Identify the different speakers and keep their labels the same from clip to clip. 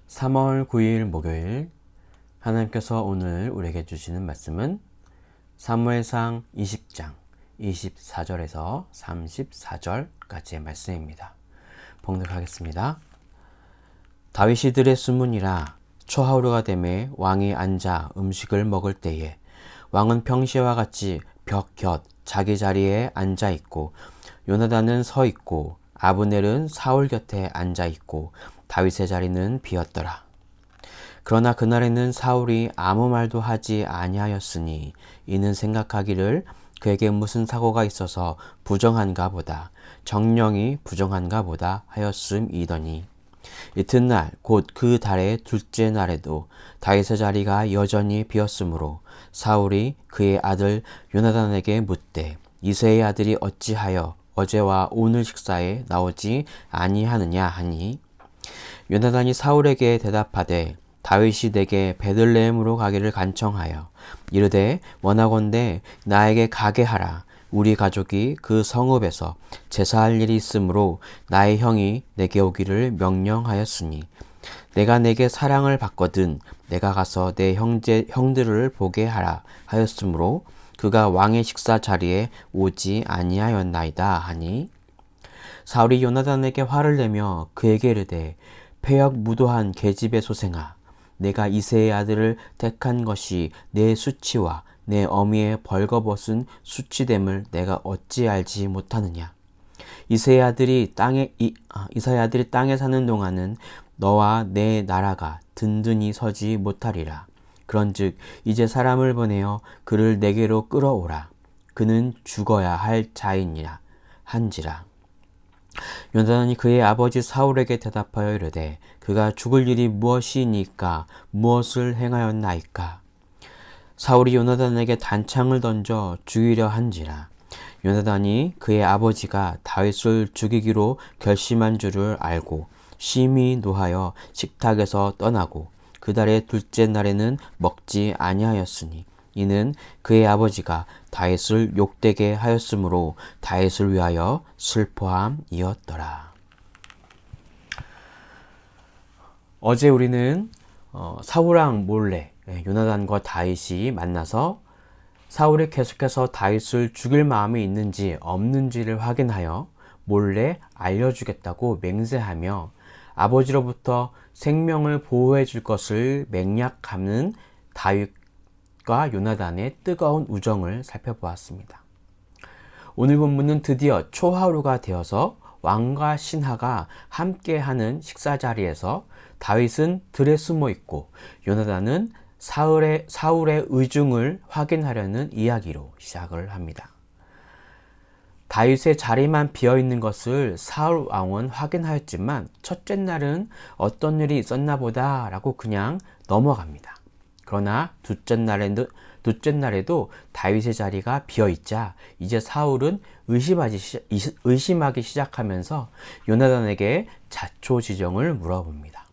Speaker 1: 3월 9일 목요일 하나님께서 오늘 우리에게 주시는 말씀은 사무엘상 20장 24절에서 34절까지의 말씀입니다. 봉독하겠습니다. 다윗이 들에 숨으니라. 초하루가 되매 왕이 앉아 음식을 먹을 때에 왕은 평시와 같이 벽 곁 자기 자리에 앉아 있고 요나단은 서 있고 아브넬은 사울 곁에 앉아 있고 다윗의 자리는 비었더라. 그러나 그날에는 사울이 아무 말도 하지 아니하였으니 이는 생각하기를 그에게 무슨 사고가 있어서 부정한가 보다, 정령이 부정한가 보다 하였음이더니 이튿날 곧 그 달의 둘째 날에도 다윗의 자리가 여전히 비었으므로 사울이 그의 아들 요나단에게 묻되 이새의 아들이 어찌하여 어제와 오늘 식사에 나오지 아니하느냐 하니 요나단이 사울에게 대답하되 다윗이 내게 베들레헴으로 가기를 간청하여 이르되 원하건대 나에게 가게 하라. 우리 가족이 그 성읍에서 제사할 일이 있으므로 나의 형이 내게 오기를 명령하였으니 내가 내게 사랑을 받거든 내가 가서 내 형들을 보게 하라 하였으므로 그가 왕의 식사 자리에 오지 아니하였나이다 하니 사울이 요나단에게 화를 내며 그에게 이르되 패역 무도한 계집의 소생아, 내가 이새의 아들을 택한 것이 내 수치와 내 어미의 벌거벗은 수치됨을 내가 어찌 알지 못하느냐. 이새의 아들이 땅에 사는 동안은 너와 내 나라가 든든히 서지 못하리라. 그런즉 이제 사람을 보내어 그를 내게로 끌어오라. 그는 죽어야 할 자이니라 한지라. 요나단이 그의 아버지 사울에게 대답하여 이르되 그가 죽을 일이 무엇이니까 무엇을 행하였나이까. 사울이 요나단에게 단창을 던져 죽이려 한지라. 요나단이 그의 아버지가 다윗을 죽이기로 결심한 줄을 알고 심히 노하여 식탁에서 떠나고 그 달의 둘째 날에는 먹지 아니하였으니 이는 그의 아버지가 다윗을 욕되게 하였으므로 다윗을 위하여 슬퍼함이었더라. 어제 우리는 사울왕 몰래 요나단과 다윗이 만나서 사울이 계속해서 다윗을 죽일 마음이 있는지 없는지를 확인하여 몰래 알려주겠다고 맹세하며 아버지로부터 생명을 보호해 줄 것을 맹약하는 다윗과 요나단의 뜨거운 우정을 살펴보았습니다. 오늘 본문은 드디어 초하루가 되어서 왕과 신하가 함께하는 식사 자리에서 다윗은 들에 숨어 있고 요나단은 사울의 의중을 확인하려는 이야기로 시작을 합니다. 다윗의 자리만 비어있는 것을 사울 왕은 확인하였지만 첫째 날은 어떤 일이 있었나 보다 라고 그냥 넘어갑니다. 그러나 둘째 날에도 다윗의 자리가 비어있자 이제 사울은 의심하기 시작하면서 요나단에게 자초지종을 물어봅니다.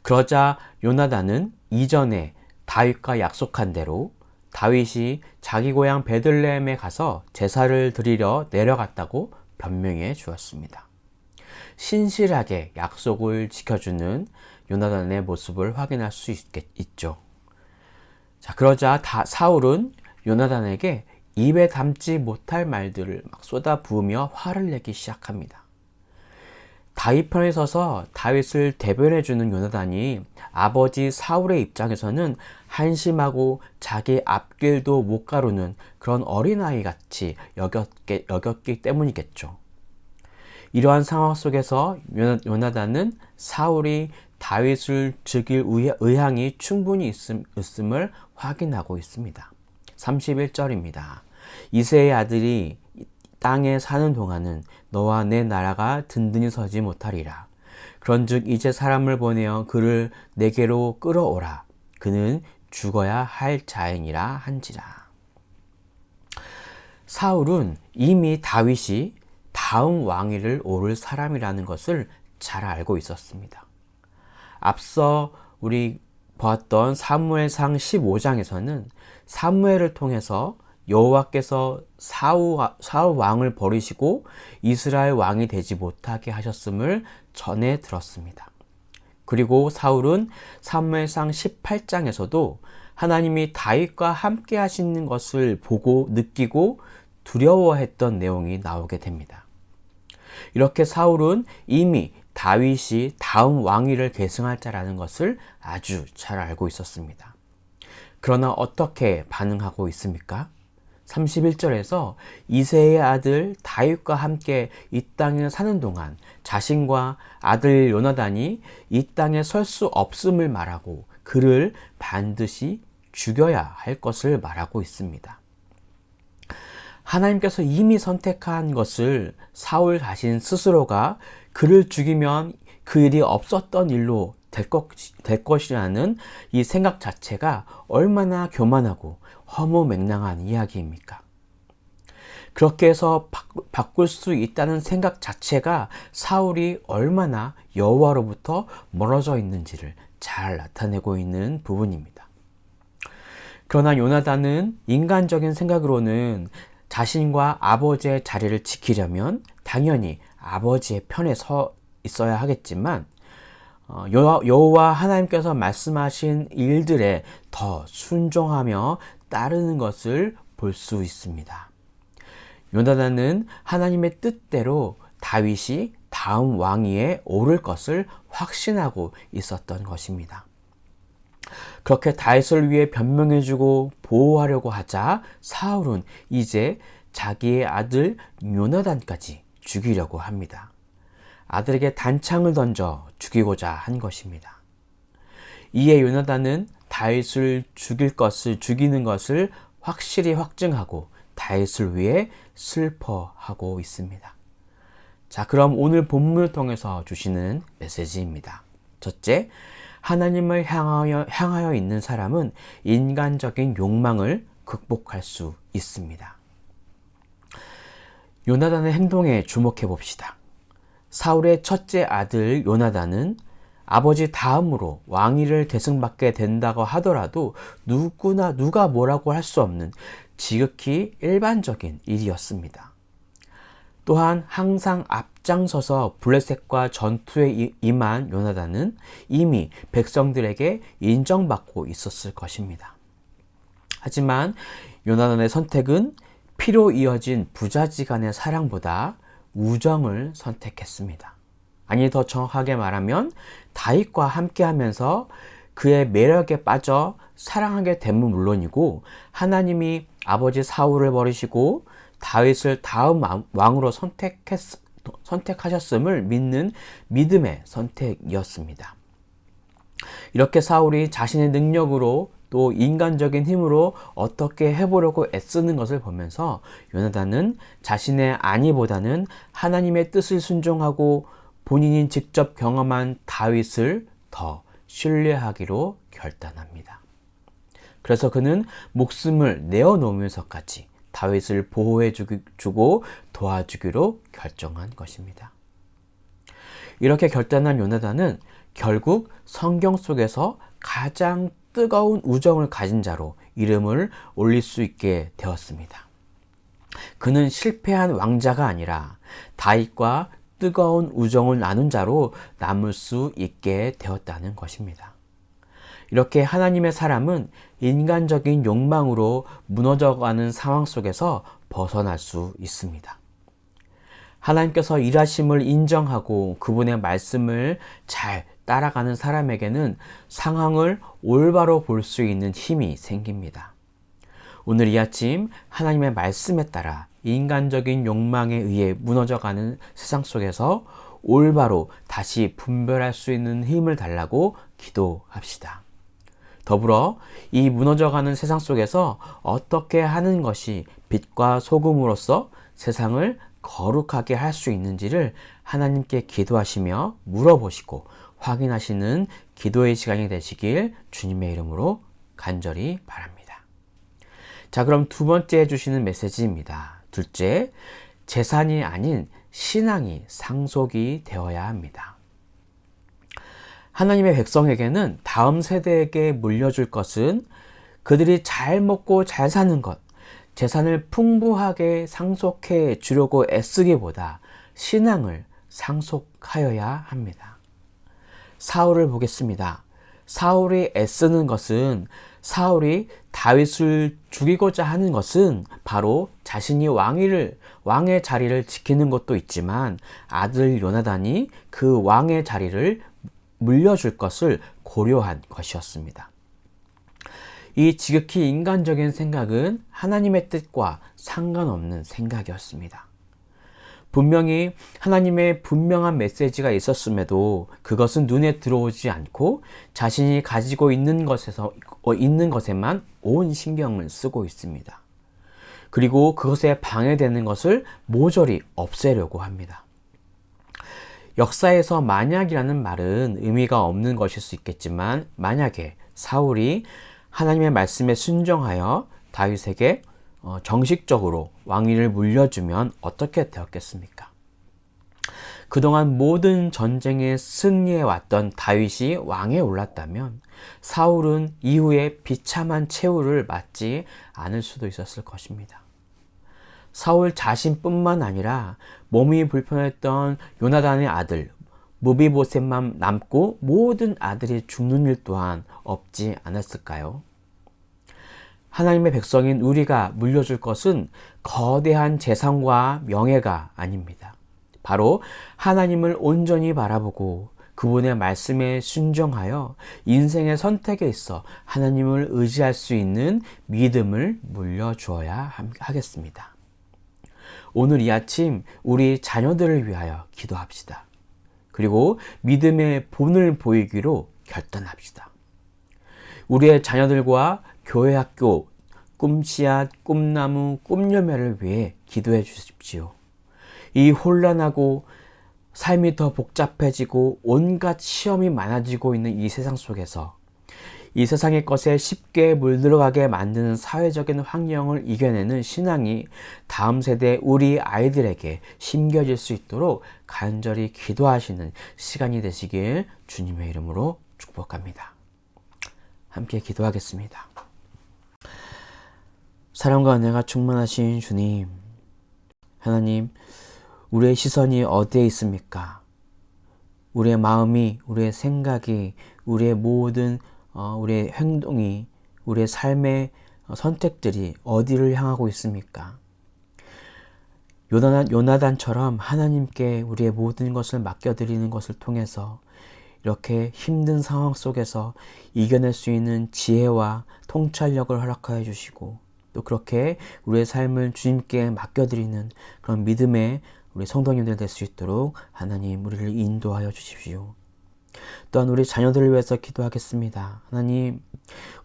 Speaker 1: 그러자 요나단은 이전에 다윗과 약속한 대로 다윗이 자기 고향 베들레헴에 가서 제사를 드리려 내려갔다고 변명해 주었습니다. 신실하게 약속을 지켜주는 요나단의 모습을 확인할 수 있죠. 자, 그러자 사울은 요나단에게 입에 담지 못할 말들을 막 쏟아부으며 화를 내기 시작합니다. 다윗 편에 서서 다윗을 대변해주는 요나단이 아버지 사울의 입장에서는 한심하고 자기 앞길도 못 가루는 그런 어린아이 같이 여겼기 때문이겠죠. 이러한 상황 속에서 요나단은 사울이 다윗을 죽일 의향이 충분히 있음을 확인하고 있습니다. 31절입니다. 이새의 아들이 땅에 사는 동안은 너와 내 나라가 든든히 서지 못하리라. 그런즉 이제 사람을 보내어 그를 내게로 끌어오라. 그는 죽어야 할 자이니라 한지라. 사울은 이미 다윗이 다음 왕위를 오를 사람이라는 것을 잘 알고 있었습니다. 앞서 우리 보았던 사무엘상 15장에서는 사무엘을 통해서 여호와께서 사울 왕을 버리시고 이스라엘 왕이 되지 못하게 하셨음을 전해 들었습니다. 그리고 사울은 사무엘상 18장에서도 하나님이 다윗과 함께 하시는 것을 보고 느끼고 두려워했던 내용이 나오게 됩니다. 이렇게 사울은 이미 다윗이 다음 왕위를 계승할 자라는 것을 아주 잘 알고 있었습니다. 그러나 어떻게 반응하고 있습니까? 31절에서 이새의 아들 다윗과 함께 이 땅에 사는 동안 자신과 아들 요나단이 이 땅에 설 수 없음을 말하고 그를 반드시 죽여야 할 것을 말하고 있습니다. 하나님께서 이미 선택한 것을 사울 자신 스스로가 그를 죽이면 그 일이 없었던 일로 될 것이라는 이 생각 자체가 얼마나 교만하고 허무맹랑한 이야기입니까? 그렇게 해서 바꿀 수 있다는 생각 자체가 사울이 얼마나 여호와로부터 멀어져 있는지를 잘 나타내고 있는 부분입니다. 그러나 요나단은 인간적인 생각으로는 자신과 아버지의 자리를 지키려면 당연히 아버지의 편에 서 있어야 하겠지만 여호와 하나님께서 말씀하신 일들에 더 순종하며 따르는 것을 볼 수 있습니다. 요나단은 하나님의 뜻대로 다윗이 다음 왕위에 오를 것을 확신하고 있었던 것입니다. 그렇게 다윗을 위해 변명해주고 보호하려고 하자 사울은 이제 자기의 아들 요나단까지 죽이려고 합니다. 아들에게 단창을 던져 죽이고자 한 것입니다. 이에 요나단은 다윗을 죽이는 것을 확실히 확증하고 다윗을 위해 슬퍼하고 있습니다. 자, 그럼 오늘 본문을 통해서 주시는 메시지입니다. 첫째, 하나님을 향하여 있는 사람은 인간적인 욕망을 극복할 수 있습니다. 요나단의 행동에 주목해 봅시다. 사울의 첫째 아들 요나단은 아버지 다음으로 왕위를 계승받게 된다고 하더라도 누가 뭐라고 할 수 없는 지극히 일반적인 일이었습니다. 또한 항상 앞장서서 블레셋과 전투에 임한 요나단은 이미 백성들에게 인정받고 있었을 것입니다. 하지만 요나단의 선택은 피로 이어진 부자지간의 사랑보다 우정을 선택했습니다. 아니, 더 정확하게 말하면 다윗과 함께하면서 그의 매력에 빠져 사랑하게 됨은 물론이고 하나님이 아버지 사울을 버리시고 다윗을 다음 왕으로 선택하셨음을 믿는 믿음의 선택이었습니다. 이렇게 사울이 자신의 능력으로 또 인간적인 힘으로 어떻게 해보려고 애쓰는 것을 보면서 요나단은 자신의 안위보다는 하나님의 뜻을 순종하고 본인이 직접 경험한 다윗을 더 신뢰하기로 결단합니다. 그래서 그는 목숨을 내어놓으면서까지 다윗을 보호해주고 도와주기로 결정한 것입니다. 이렇게 결단한 요나단은 결국 성경 속에서 가장 뜨거운 우정을 가진 자로 이름을 올릴 수 있게 되었습니다. 그는 실패한 왕자가 아니라 다윗과 뜨거운 우정을 나눈 자로 남을 수 있게 되었다는 것입니다. 이렇게 하나님의 사람은 인간적인 욕망으로 무너져가는 상황 속에서 벗어날 수 있습니다. 하나님께서 일하심을 인정하고 그분의 말씀을 잘 따라가는 사람에게는 상황을 올바로 볼 수 있는 힘이 생깁니다. 오늘 이 아침 하나님의 말씀에 따라 인간적인 욕망에 의해 무너져가는 세상 속에서 올바로 다시 분별할 수 있는 힘을 달라고 기도합시다. 더불어 이 무너져가는 세상 속에서 어떻게 하는 것이 빛과 소금으로서 세상을 거룩하게 할 수 있는지를 하나님께 기도하시며 물어보시고 확인하시는 기도의 시간이 되시길 주님의 이름으로 간절히 바랍니다. 자, 그럼 두 번째 해주시는 메시지입니다. 둘째, 재산이 아닌 신앙이 상속이 되어야 합니다. 하나님의 백성에게는 다음 세대에게 물려줄 것은 그들이 잘 먹고 잘 사는 것, 재산을 풍부하게 상속해 주려고 애쓰기보다 신앙을 상속하여야 합니다. 사울을 보겠습니다. 사울이 애쓰는 것은, 사울이 다윗을 죽이고자 하는 것은 바로 자신이 왕의 자리를 지키는 것도 있지만 아들 요나단이 그 왕의 자리를 물려줄 것을 고려한 것이었습니다. 이 지극히 인간적인 생각은 하나님의 뜻과 상관없는 생각이었습니다. 분명히 하나님의 분명한 메시지가 있었음에도 그것은 눈에 들어오지 않고 자신이 가지고 있는 것에만 온 신경을 쓰고 있습니다. 그리고 그것에 방해되는 것을 모조리 없애려고 합니다. 역사에서 만약이라는 말은 의미가 없는 것일 수 있겠지만, 만약에 사울이 하나님의 말씀에 순종하여 다윗에게 정식적으로 왕위를 물려주면 어떻게 되었겠습니까? 그동안 모든 전쟁에 승리해왔던 다윗이 왕에 올랐다면 사울은 이후에 비참한 최후를 맞지 않을 수도 있었을 것입니다. 사울 자신뿐만 아니라 몸이 불편했던 요나단의 아들 무비보셋만 남고 모든 아들이 죽는 일 또한 없지 않았을까요? 하나님의 백성인 우리가 물려줄 것은 거대한 재산과 명예가 아닙니다. 바로 하나님을 온전히 바라보고 그분의 말씀에 순종하여 인생의 선택에 있어 하나님을 의지할 수 있는 믿음을 물려주어야 하겠습니다. 오늘 이 아침 우리 자녀들을 위하여 기도합시다. 그리고 믿음의 본을 보이기로 결단합시다. 우리의 자녀들과 교회 학교, 꿈씨앗, 꿈나무, 꿈열매를 위해 기도해 주십시오. 이 혼란하고 삶이 더 복잡해지고 온갖 시험이 많아지고 있는 이 세상 속에서 이 세상의 것에 쉽게 물들어가게 만드는 사회적인 환경을 이겨내는 신앙이 다음 세대 우리 아이들에게 심겨질 수 있도록 간절히 기도하시는 시간이 되시길 주님의 이름으로 축복합니다. 함께 기도하겠습니다. 사랑과 은혜가 충만하신 주님, 하나님, 우리의 시선이 어디에 있습니까? 우리의 마음이, 우리의 생각이, 우리의 모든 우리의 행동이, 우리의 삶의 선택들이 어디를 향하고 있습니까? 요나단처럼 하나님께 우리의 모든 것을 맡겨드리는 것을 통해서 이렇게 힘든 상황 속에서 이겨낼 수 있는 지혜와 통찰력을 허락하여 주시고, 또 그렇게 우리의 삶을 주님께 맡겨드리는 그런 믿음의 우리 성도님들 될 수 있도록 하나님 우리를 인도하여 주십시오. 또한 우리 자녀들을 위해서 기도하겠습니다. 하나님,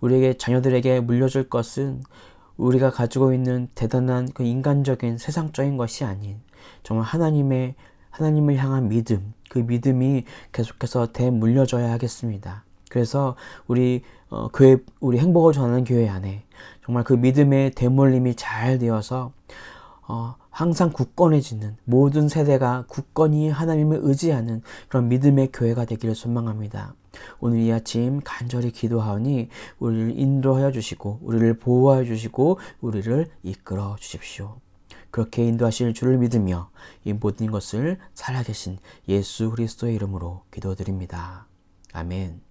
Speaker 1: 우리에게 자녀들에게 물려줄 것은 우리가 가지고 있는 대단한 그 인간적인 세상적인 것이 아닌 정말 하나님을 향한 믿음, 그 믿음이 계속해서 되물려져야 하겠습니다. 그래서 우리 행복을 전하는 교회 안에 정말 그 믿음의 대물림이 잘 되어서 항상 굳건해지는, 모든 세대가 굳건히 하나님을 의지하는 그런 믿음의 교회가 되기를 소망합니다. 오늘 이 아침 간절히 기도하오니 우리를 인도하여 주시고 우리를 보호하여 주시고 우리를 이끌어 주십시오. 그렇게 인도하실 주를 믿으며 이 모든 것을 살아계신 예수 그리스도의 이름으로 기도드립니다. 아멘.